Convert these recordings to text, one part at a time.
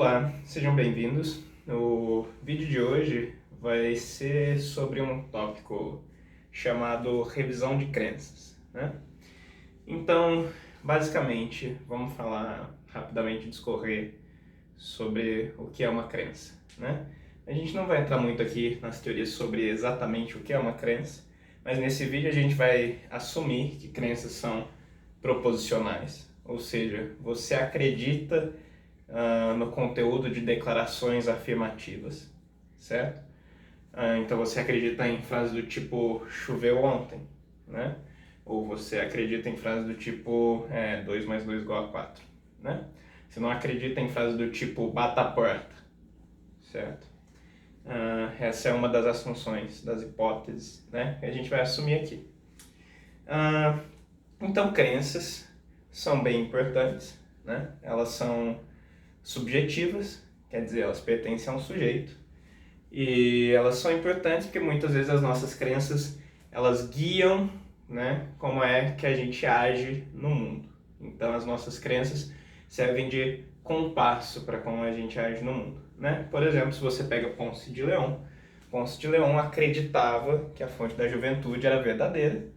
Olá, sejam bem-vindos. O vídeo de hoje vai ser sobre um tópico chamado revisão de crenças, né? Então, basicamente, vamos falar rapidamente, discorrer sobre o que é uma crença, né? A gente não vai entrar muito aqui nas teorias sobre exatamente o que é uma crença, mas nesse vídeo a gente vai assumir que crenças são proposicionais, ou seja, você acredita no conteúdo de declarações afirmativas, certo? Então você acredita em frases do tipo choveu ontem, né? Ou você acredita em frases do tipo 2 mais 2 igual a 4, né? Você não acredita em frases do tipo bata a porta, certo? Essa é uma das assunções, das hipóteses, né? Que a gente vai assumir aqui. Então, crenças são bem importantes, né? Elas são subjetivas, quer dizer, elas pertencem a um sujeito, e elas são importantes porque muitas vezes as nossas crenças, elas guiam, né, como é que a gente age no mundo. Então as nossas crenças servem de compasso para como a gente age no mundo, né? Por exemplo, se você pega Ponce de Leão acreditava que a fonte da juventude era verdadeira,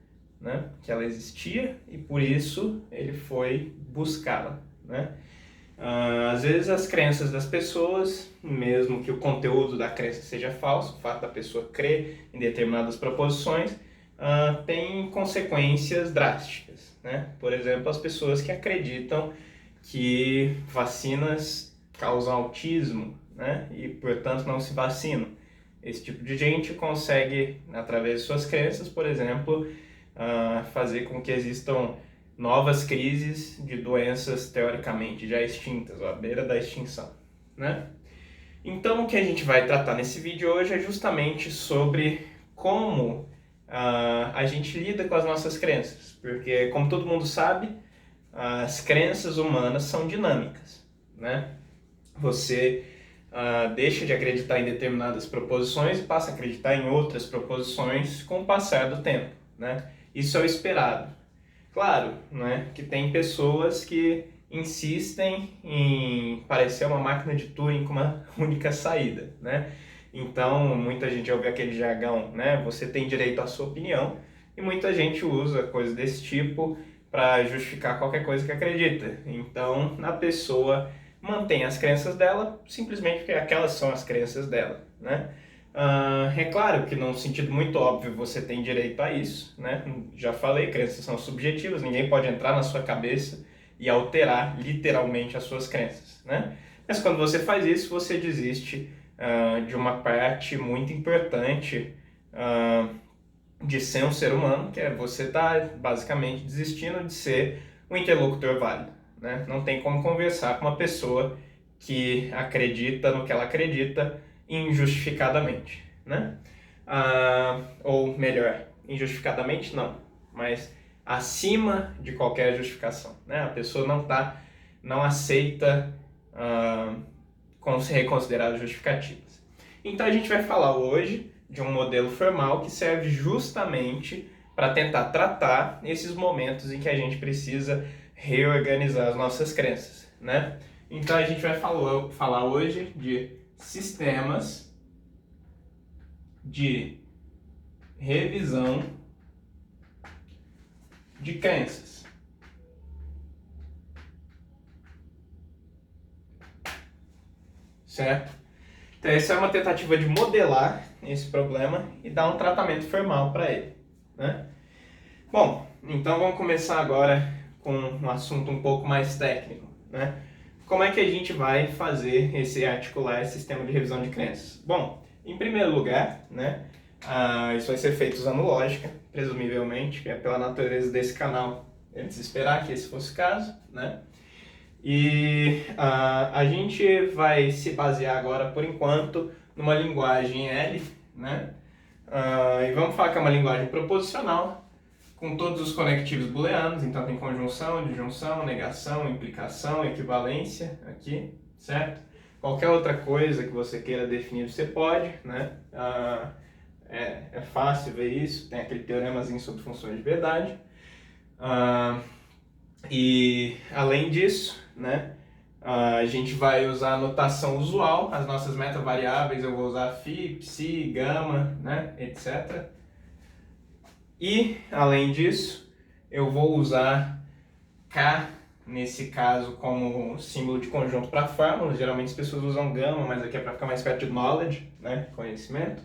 né, que ela existia e por isso ele foi buscá-la, né? Às vezes as crenças das pessoas, mesmo que o conteúdo da crença seja falso, o fato da pessoa crer em determinadas proposições, tem consequências drásticas, né? Por exemplo, as pessoas que acreditam que vacinas causam autismo, né? E, portanto, não se vacinam. Esse tipo de gente consegue, através de suas crenças, por exemplo, fazer com que existam novas crises de doenças teoricamente já extintas, ou à beira da extinção, né? Então o que a gente vai tratar nesse vídeo hoje é justamente sobre como a gente lida com as nossas crenças, porque como todo mundo sabe, as crenças humanas são dinâmicas, né? Você deixa de acreditar em determinadas proposições e passa a acreditar em outras proposições com o passar do tempo, né? Isso é o esperado. Claro, né, que tem pessoas que insistem em parecer uma máquina de Turing com uma única saída, né? Então, muita gente ouve aquele jargão, né? Você tem direito à sua opinião, e muita gente usa coisas desse tipo para justificar qualquer coisa que acredita. Então, a pessoa mantém as crenças dela simplesmente porque aquelas são as crenças dela, né? É claro que num sentido muito óbvio você tem direito a isso, né? Já falei, crenças são subjetivas, ninguém pode entrar na sua cabeça e alterar literalmente as suas crenças, né? Mas quando você faz isso, você desiste de uma parte muito importante de ser um ser humano, que é você estar basicamente desistindo de ser um interlocutor válido, né? Não tem como conversar com uma pessoa que acredita no que ela acredita injustificadamente, né? Ou melhor, injustificadamente não, mas acima de qualquer justificação, né? A pessoa não aceita reconsiderar justificativas. Então a gente vai falar hoje de um modelo formal que serve justamente para tentar tratar esses momentos em que a gente precisa reorganizar as nossas crenças, né? Então a gente vai falar hoje de sistemas de revisão de crenças. Certo? Então essa é uma tentativa de modelar esse problema e dar um tratamento formal para ele, né? Bom, então vamos começar agora com um assunto um pouco mais técnico, né? Como é que a gente vai fazer articular esse sistema de revisão de crenças? Bom, em primeiro lugar, né, isso vai ser feito usando lógica, presumivelmente, que é pela natureza desse canal, é de se esperar que esse fosse o caso, né? E a gente vai se basear agora, por enquanto, numa linguagem L, né? E vamos falar que é uma linguagem proposicional, com todos os conectivos booleanos, então tem conjunção, disjunção, negação, implicação, equivalência aqui, certo? Qualquer outra coisa que você queira definir você pode, né? É fácil ver isso, tem aquele teoremazinho sobre funções de verdade. E além disso, né, A gente vai usar a notação usual, as nossas metavariáveis eu vou usar φ, psi, gama, né, etc. E, além disso, eu vou usar K, nesse caso, como símbolo de conjunto para fórmulas. Geralmente as pessoas usam gama, mas aqui é para ficar mais perto de knowledge, né, conhecimento.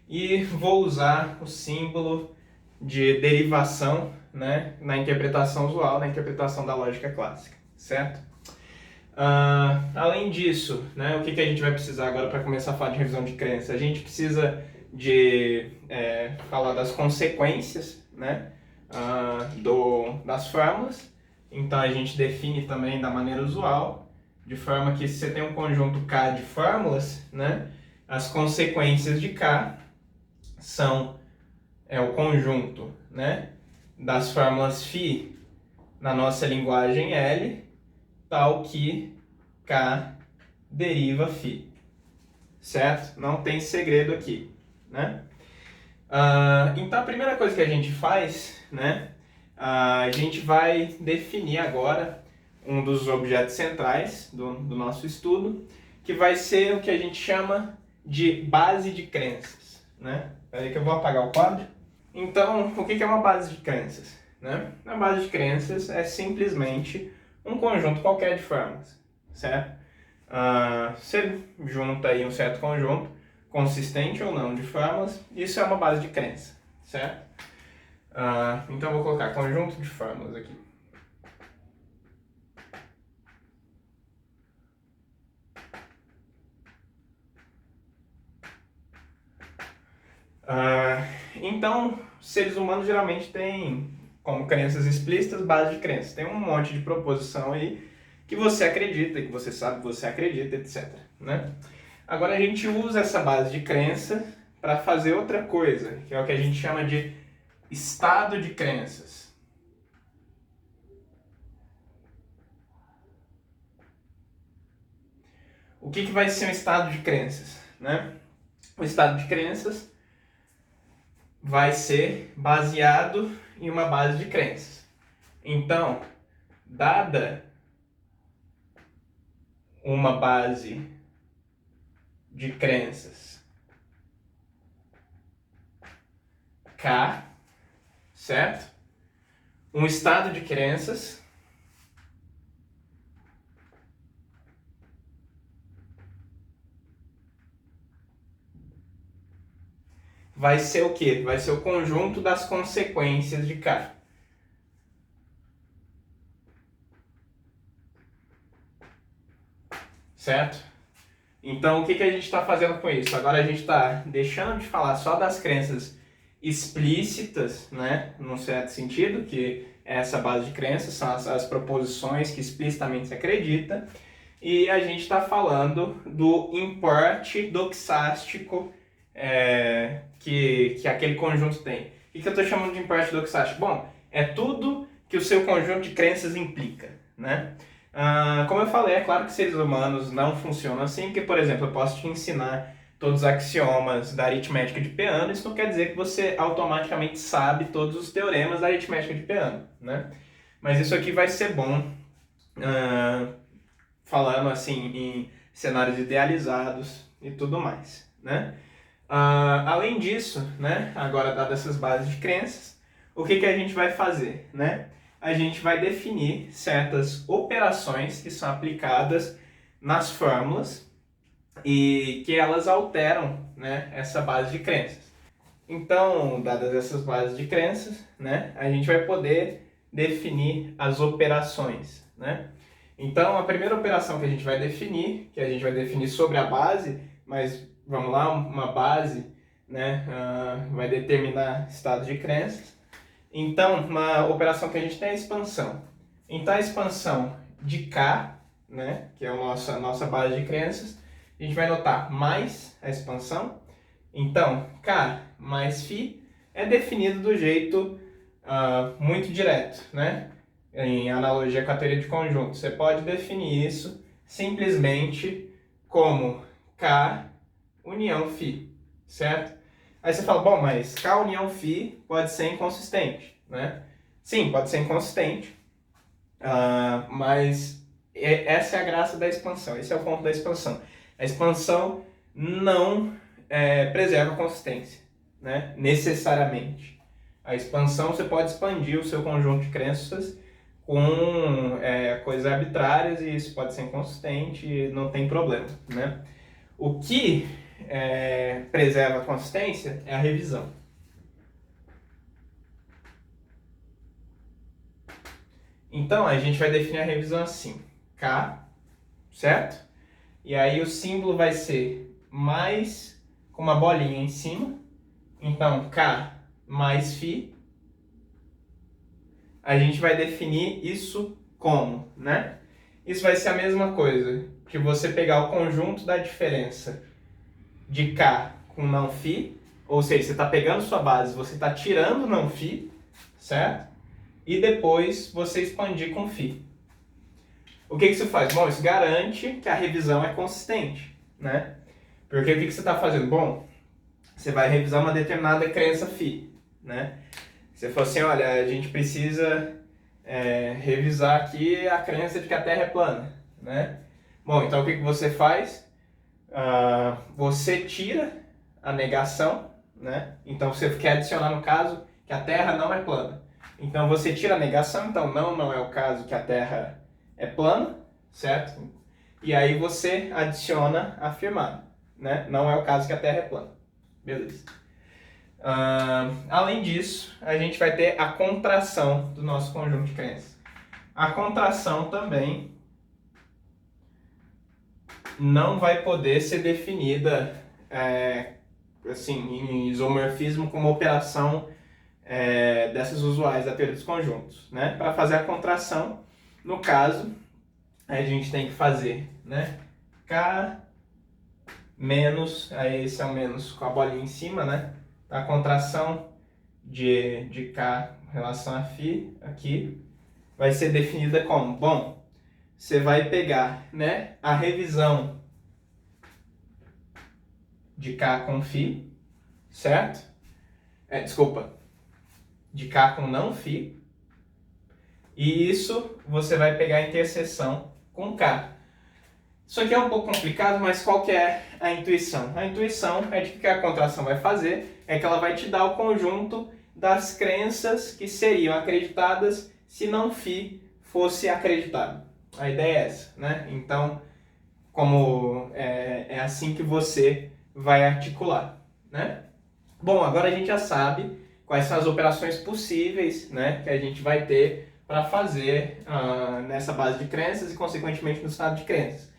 E vou usar o símbolo de derivação, né, na interpretação usual, na interpretação da lógica clássica, certo? Além disso, né, o que a gente vai precisar agora para começar a falar de revisão de crença? A gente precisa de falar das consequências, né, das fórmulas. Então a gente define também da maneira usual, de forma que se você tem um conjunto K de fórmulas, né, as consequências de K são o conjunto, né, das fórmulas φ na nossa linguagem L, tal que K deriva φ, certo? Não tem segredo aqui, né? Então a primeira coisa que a gente faz, né, a gente vai definir agora um dos objetos centrais do nosso estudo, que vai ser o que a gente chama de base de crenças, né? Peraí que eu vou apagar o quadro. Então, o que é uma base de crenças, né? A base de crenças é simplesmente um conjunto qualquer de fórmulas, certo? Você junta aí um certo conjunto, consistente ou não, de fórmulas, isso é uma base de crença, certo? Então eu vou colocar conjunto de fórmulas aqui. Então, seres humanos geralmente têm como crenças explícitas base de crenças. Tem um monte de proposição aí que você acredita, que você sabe que você acredita, etc. Né? Agora a gente usa essa base de crença para fazer outra coisa, que é o que a gente chama de estado de crenças. O que vai ser um estado de crenças, né? O estado de crenças vai ser baseado em uma base de crenças. Então, dada uma base de crenças K, certo? Um estado de crenças vai ser o quê? Vai ser o conjunto das consequências de K. Certo? Então, o que a gente está fazendo com isso? Agora a gente está deixando de falar só das crenças explícitas, né, num certo sentido, que é essa base de crenças, são as proposições que explicitamente se acredita, e a gente está falando do importe doxástico que aquele conjunto tem. O que eu estou chamando de importe doxástico? Bom, é tudo que o seu conjunto de crenças implica, né? Como eu falei, é claro que seres humanos não funcionam assim, porque, por exemplo, eu posso te ensinar todos os axiomas da aritmética de Peano, isso não quer dizer que você automaticamente sabe todos os teoremas da aritmética de Peano, né? Mas isso aqui vai ser bom, falando assim em cenários idealizados e tudo mais, né? Além disso, né, agora dadas essas bases de crenças, o que a gente vai fazer, né? A gente vai definir certas operações que são aplicadas nas fórmulas e que elas alteram, né, essa base de crenças. Então, dadas essas bases de crenças, né, a gente vai poder definir as operações, né? Então, a primeira operação que a gente vai definir, sobre a base, mas vamos lá, uma base, né, vai determinar estado de crenças. Então, uma operação que a gente tem é a expansão. Então, a expansão de K, né, que é a nossa base de crenças, a gente vai notar mais a expansão. Então, K mais φ é definido do jeito muito direto, né? Em analogia com a teoria de conjunto. Você pode definir isso simplesmente como K união φ, certo? Aí você fala, bom, mas K união φ pode ser inconsistente, né? Sim, pode ser inconsistente, mas essa é a graça da expansão, esse é o ponto da expansão. A expansão não preserva a consistência, né? Necessariamente. A expansão, você pode expandir o seu conjunto de crenças com coisas arbitrárias e isso pode ser inconsistente, não tem problema, né? O que preserva a consistência é a revisão. Então, a gente vai definir a revisão assim, K, certo? E aí o símbolo vai ser mais com uma bolinha em cima. Então, K mais φ. A gente vai definir isso como, né? Isso vai ser a mesma coisa que você pegar o conjunto da diferença de K com não φ, ou seja, você está pegando sua base, você está tirando não φ, certo? E depois você expandir com φ. O que isso faz? Bom, isso garante que a revisão é consistente, né? Porque o que você está fazendo? Bom, você vai revisar uma determinada crença φ, né? Você falou assim, olha, a gente precisa revisar aqui a crença de que a Terra é plana, né? Bom, então o que você faz? Você tira a negação, né? Então você quer adicionar no caso que a Terra não é plana. Então você tira a negação, então não é o caso que a Terra é plana, certo? E aí você adiciona a afirmado, né? Não é o caso que a Terra é plana. Beleza. Além disso, a gente vai ter a contração do nosso conjunto de crenças. A contração também não vai poder ser definida assim, em isomorfismo como operação dessas usuais da teoria dos conjuntos, né? Para fazer a contração, no caso, a gente tem que fazer, né? K menos, aí esse é o menos com a bolinha em cima, né? A contração de K em relação a φ aqui vai ser definida como? Bom, você vai pegar, né, a revisão de K com φ, certo? Desculpa, de K com não φ. E isso você vai pegar a interseção com K. Isso aqui é um pouco complicado, mas qual que é a intuição? A intuição é de que a contração vai fazer é que ela vai te dar o conjunto das crenças que seriam acreditadas se não φ fosse acreditado. A ideia é essa, né? Então, como é assim que você vai articular, né? Bom, agora a gente já sabe quais são as operações possíveis, né, que a gente vai ter para fazer nessa base de crenças e, consequentemente, no estado de crenças.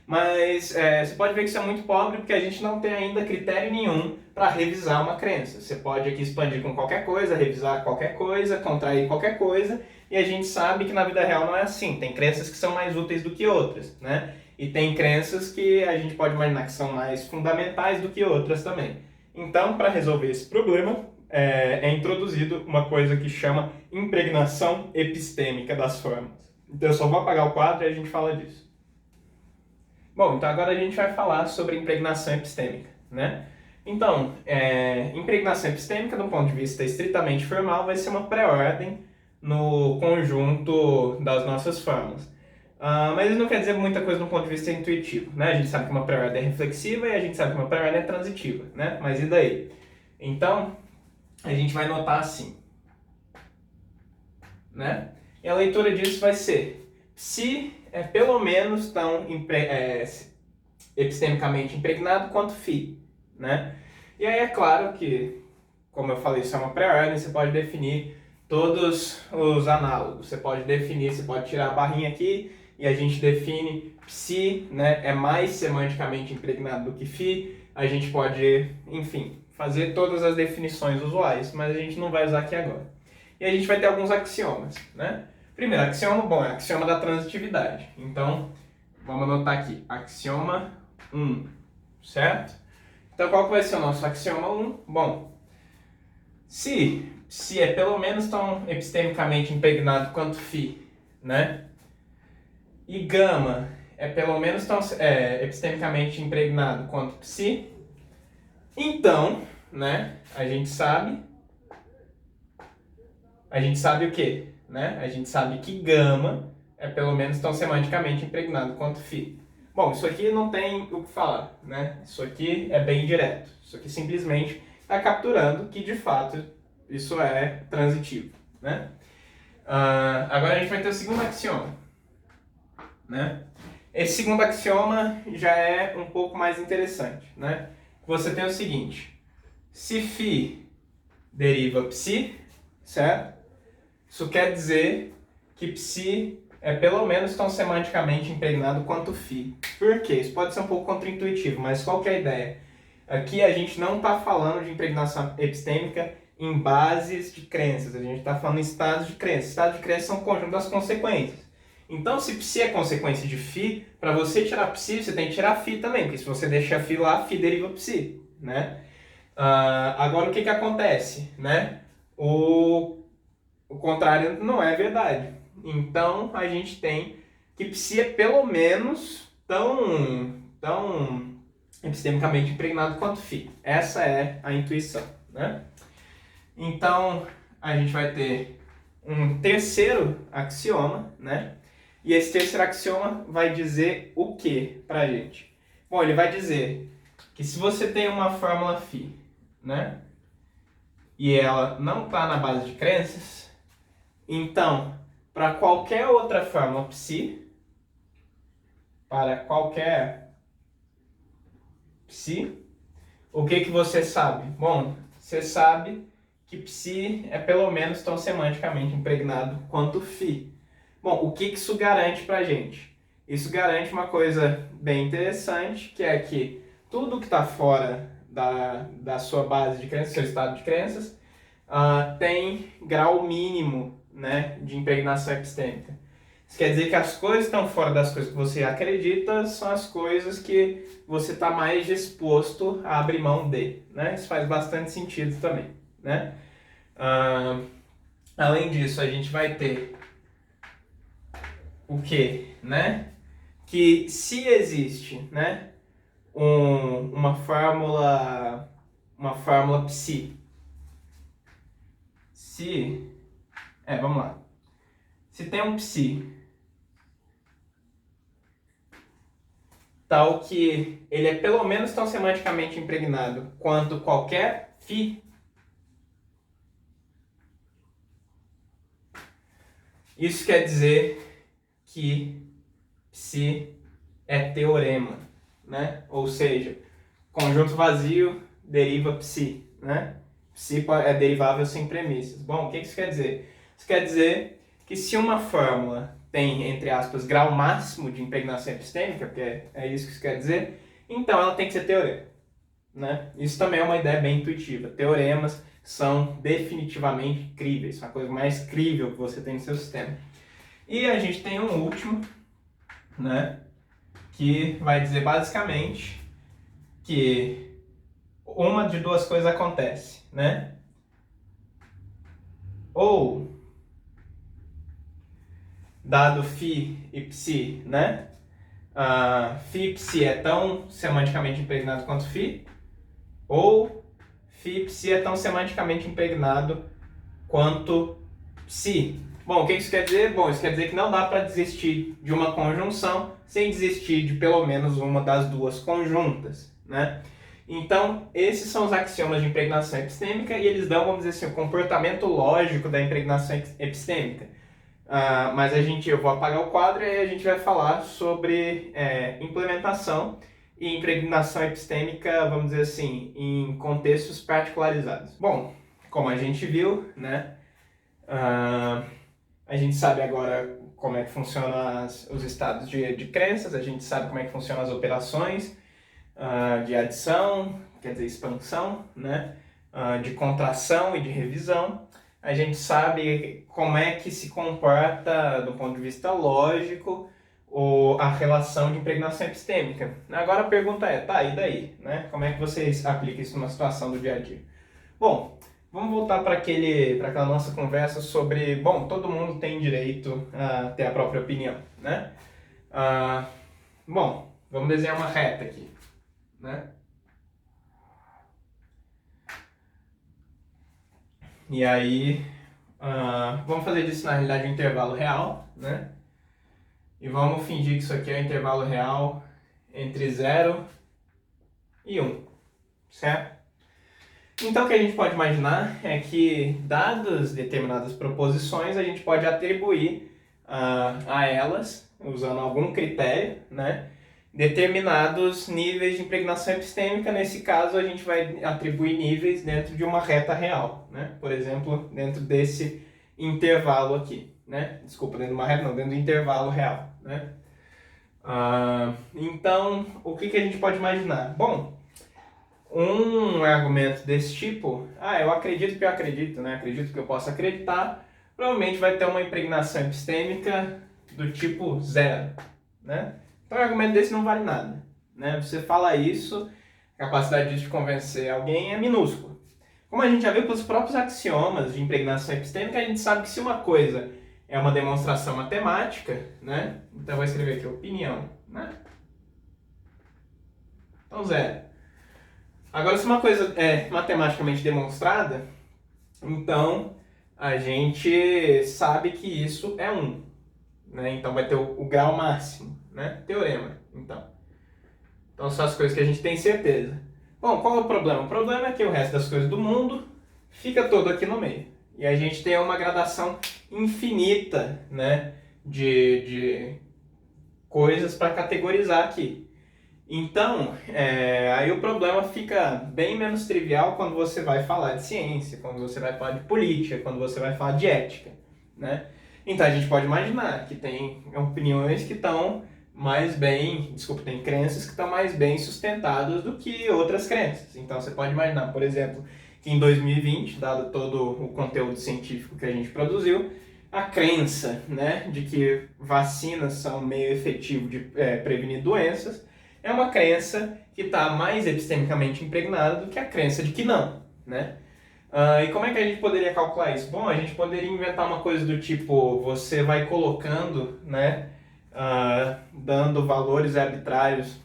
Mas você pode ver que isso é muito pobre porque a gente não tem ainda critério nenhum para revisar uma crença. Você pode aqui expandir com qualquer coisa, revisar qualquer coisa, contrair qualquer coisa, e a gente sabe que na vida real não é assim. Tem crenças que são mais úteis do que outras, né? E tem crenças que a gente pode imaginar que são mais fundamentais do que outras também. Então, para resolver esse problema, é introduzido uma coisa que chama impregnação epistêmica das formas. Então eu só vou apagar o quadro e a gente fala disso. Bom, então agora a gente vai falar sobre impregnação epistêmica, né? Então, impregnação epistêmica, do ponto de vista estritamente formal, vai ser uma pré-ordem no conjunto das nossas formas. Mas isso não quer dizer muita coisa do ponto de vista intuitivo, né? A gente sabe que uma pré-ordem é reflexiva e a gente sabe que uma pré-ordem é transitiva, né? Mas e daí? Então, a gente vai notar assim, né? E a leitura disso vai ser se é pelo menos tão epistemicamente impregnado quanto φ, né? E aí é claro que, como eu falei, isso é uma pré-ordem, você pode definir todos os análogos. Você pode tirar a barrinha aqui e a gente define psi, né, é mais semanticamente impregnado do que φ. A gente pode, enfim, fazer todas as definições usuais, mas a gente não vai usar aqui agora. E a gente vai ter alguns axiomas, né? Primeiro axioma, bom, é o axioma da transitividade. Então, vamos anotar aqui, axioma 1, certo? Então, qual que vai ser o nosso axioma 1? Bom, se é pelo menos tão epistemicamente impregnado quanto φ, né? E gama é pelo menos tão epistemicamente impregnado quanto psi, então, né, a gente sabe o quê? Né? A gente sabe que gama é pelo menos tão semanticamente impregnado quanto φ. Bom, isso aqui não tem o que falar, né? Isso aqui é bem direto. Isso aqui simplesmente está capturando que, de fato, isso é transitivo, né? Agora a gente vai ter o segundo axioma, né? Esse segundo axioma já é um pouco mais interessante, né? Você tem o seguinte: se φ deriva psi, certo? Isso quer dizer que psi é pelo menos tão semanticamente impregnado quanto φ. Por quê? Isso pode ser um pouco contraintuitivo, mas qual que é a ideia? Aqui a gente não está falando de impregnação epistêmica em bases de crenças, a gente está falando em estados de crença. Estados de crença são o conjunto das consequências. Então, se psi é consequência de φ, para você tirar psi, você tem que tirar φ também, porque se você deixar φ lá, φ deriva psi, né? Agora, o que acontece, né? O contrário não é verdade. Então, a gente tem que psi é pelo menos tão epistemicamente impregnado quanto φ. Essa é a intuição, né? Então, a gente vai ter um terceiro axioma, né? E esse terceiro axioma vai dizer o que pra gente? Bom, ele vai dizer que se você tem uma fórmula φ, né? E ela não está na base de crenças, então, para qualquer outra fórmula psi, o que você sabe? Bom, você sabe que psi é pelo menos tão semanticamente impregnado quanto φ. Bom, o que isso garante pra gente? Isso garante uma coisa bem interessante, que é que tudo que está fora da sua base de crenças, seu estado de crenças, tem grau mínimo, né, de impregnação epistêmica. Isso quer dizer que as coisas que estão fora das coisas que você acredita são as coisas que você está mais disposto a abrir mão de, né? Isso faz bastante sentido também, né? Além disso, a gente vai ter o quê, né? Que se existe, né, uma fórmula psi, vamos lá. Se tem um psi tal que ele é pelo menos tão semanticamente impregnado quanto qualquer φ, isso quer dizer que psi é teorema, né? Ou seja, conjunto vazio deriva psi, né? Psi é derivável sem premissas. Bom, o que isso quer dizer? Isso quer dizer que se uma fórmula tem, entre aspas, grau máximo de impregnação epistêmica, porque é isso que isso quer dizer, então ela tem que ser teorema, né? Isso também é uma ideia bem intuitiva. Teoremas são definitivamente críveis, são a coisa mais crível que você tem no seu sistema. E a gente tem um último, né, que vai dizer basicamente que uma de duas coisas acontece, né? Ou, dado φ e psi, né? Φ e psi é tão semanticamente impregnado quanto φ, ou φ e psi é tão semanticamente impregnado quanto psi. Bom, o que isso quer dizer? Bom, isso quer dizer que não dá para desistir de uma conjunção sem desistir de pelo menos uma das duas conjuntas, né? Então, esses são os axiomas de impregnação epistêmica e eles dão, vamos dizer assim, o comportamento lógico da impregnação epistêmica. Mas eu vou apagar o quadro e a gente vai falar sobre implementação e impregnação epistêmica, vamos dizer assim, em contextos particularizados. Bom, como a gente viu, né, a gente sabe agora como é que funcionam os estados de crenças, a gente sabe como é que funcionam as operações de adição, quer dizer, expansão, né, de contração e de revisão. A gente sabe como é que se comporta, do ponto de vista lógico, a relação de impregnação epistêmica. Agora a pergunta é, tá, e daí? Né? Como é que vocês aplicam isso numa situação do dia a dia? Bom, vamos voltar para aquela nossa conversa sobre, bom, todo mundo tem direito a ter a própria opinião, né? Bom, vamos desenhar uma reta aqui, né? E aí, vamos fazer disso na realidade um intervalo real, né? E vamos fingir que isso aqui é o intervalo real entre 0 e 1, certo? Então o que a gente pode imaginar é que, dadas determinadas proposições, a gente pode atribuir a elas, usando algum critério, né, determinados níveis de impregnação epistêmica. Nesse caso, a gente vai atribuir níveis dentro de uma reta real, né? Por exemplo, dentro desse intervalo aqui, né? Desculpa, dentro de uma reta não, dentro do intervalo real, né? Então, o que a gente pode imaginar? Bom, um argumento desse tipo, eu acredito que eu acredito, né? Acredito que eu posso acreditar, provavelmente vai ter uma impregnação epistêmica do tipo 0, né? Então, um argumento desse não vale nada, né? Você fala isso, a capacidade de te convencer alguém é minúscula. Como a gente já viu pelos próprios axiomas de impregnação epistêmica, a gente sabe que se uma coisa é uma demonstração matemática, né? Então, eu vou escrever aqui opinião, né? Então, 0. Agora, se uma coisa é matematicamente demonstrada, então a gente sabe que isso é 1, né? Então vai ter o grau máximo, né? Teorema, então. Então são as coisas que a gente tem certeza. Bom, qual é o problema? O problema é que o resto das coisas do mundo fica todo aqui no meio. E a gente tem uma gradação infinita, né, de coisas para categorizar aqui. Então, aí o problema fica bem menos trivial quando você vai falar de ciência, quando você vai falar de política, quando você vai falar de ética, né? Então a gente pode imaginar que tem opiniões que estão mais bem, tem crenças que estão mais bem sustentadas do que outras crenças. Então você pode imaginar, por exemplo, que em 2020, dado todo o conteúdo científico que a gente produziu, a crença, né, de que vacinas são um meio efetivo de prevenir doenças é uma crença que está mais epistemicamente impregnada do que a crença de que não, né? E como é que a gente poderia calcular isso? Bom, a gente poderia inventar uma coisa do tipo, você vai colocando, né, dando valores arbitrários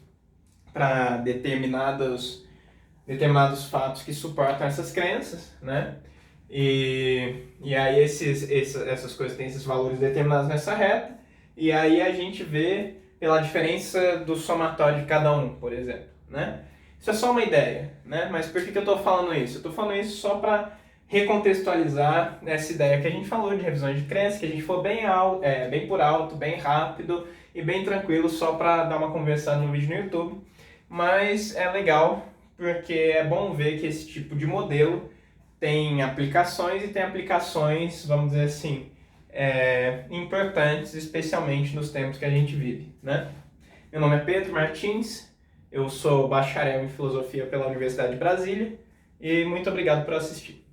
para determinados fatos que suportam essas crenças, né? E aí essas coisas têm esses valores determinados nessa reta, e aí a gente vê pela diferença do somatório de cada um, por exemplo, né? Isso é só uma ideia, né? Mas por que eu estou falando isso? Eu estou falando isso só para recontextualizar essa ideia que a gente falou de revisões de crença, que a gente for bem por alto, bem rápido e bem tranquilo, só para dar uma conversada no vídeo no YouTube. Mas é legal, porque é bom ver que esse tipo de modelo tem aplicações e tem aplicações, vamos dizer assim, importantes, especialmente nos tempos que a gente vive, né? Meu nome é Pedro Martins, eu sou bacharel em Filosofia pela Universidade de Brasília e muito obrigado por assistir.